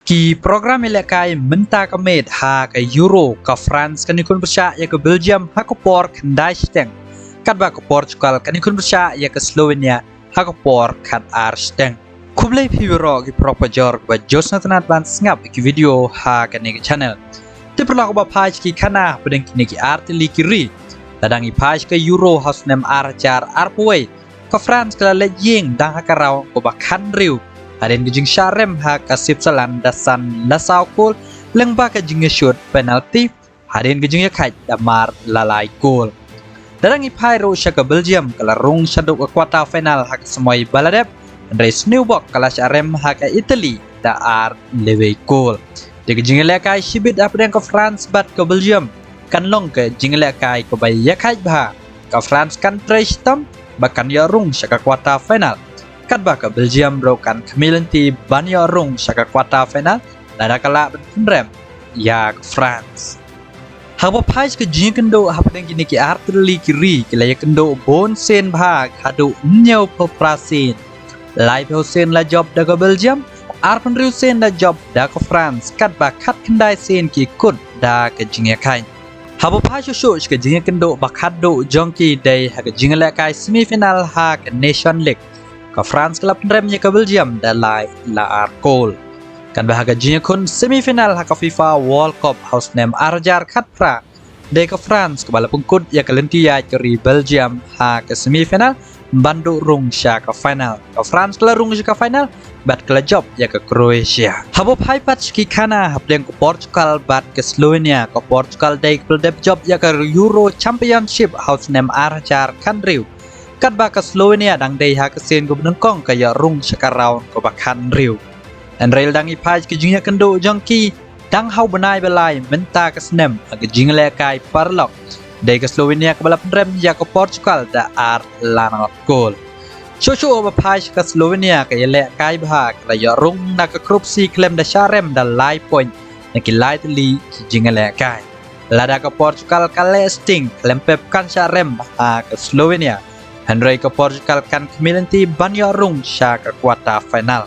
Ki program ilakai menta kamet ha ke Euro ke France kan ikun bersya ya ke Belgium ha ke por kendai steng kat ba ke Portugal kan ikun bersya ya ke Slovenia ha ke por kat ar steng kublai pibiro ki propajor ba josna tanat ban ngap ki video ha kan ni channel ti perlu ba page ki kana pedeng kini ki artili kiri tadang i page ke Euro house nem ar jar ar puai ke France kala le yeng dang ha karau ko ba kan riu Haren gejing syarem ha kasip salan dasan lasau gol lengba gejing shoot penalti haren gejing yakai damar lalai gol darang ipai ro syaka Belgium kala rung syaduk ke kuarter final ha semoi baladep race Newbok kala syarem ha ke Italy da ar lewe gol de gejing yakai shibit apdeng ke France bat ke Belgium kan long ke jing yakai ke bay yakai bah ke France kan trestam bahkan ya rung syaka kuarter final kat ba ke Belgium brokan kemilanti banyo rung syaka kuarter final lada kala benrem ya ke France haba pais ke jing kendo hapdeng kini ki artili kiri kila ya kendo bon sen bhag hadu nyau poprasin lai sen la job da ke Belgium arpen riu sen la job da ke France kat ba kat kendai sen ki kut da ke jing ya kai haba pais shu ke jing kendo bakat do jongki dai ha ke jing la kai semifinal ha ke Nation League ke France kelab remnya ke Belgium dalai la gol kan bahaga jinya kun semifinal ha ke FIFA World Cup house name arjar khat pra de ke France ke bala pengkut ya ke lentia keri Belgium ha ke semifinal bandu rung sya ke final ke France kala rung sya ke final bat kala job ya ke Croatia habop haipat ki kana hapleng ke Portugal bat ke Slovenia ke Portugal de ke dep job ya ke Euro Championship house name arjar kan riu kat ba ke Slovenia dang dei ha ke sen go benengkong ke ya rung sekarau ko bakan riu dan rail dang ipai ke jingnya kendo jongki dang hau benai belai menta ke snem ke jingle kai parlok dei ke Slovenia ke balap rem ya ke Portugal da ar lanot gol Shosho ba pai ke Slovenia ke le kai ba ke ya rung na ke grup si klem da sharem da lai point na ki lai tli ki jingle kai lada ke Portugal kale sting klem pep kan sharem ha ke Slovenia Henry ke Portugal kan kemilanti banyo rung sya ke kuarter final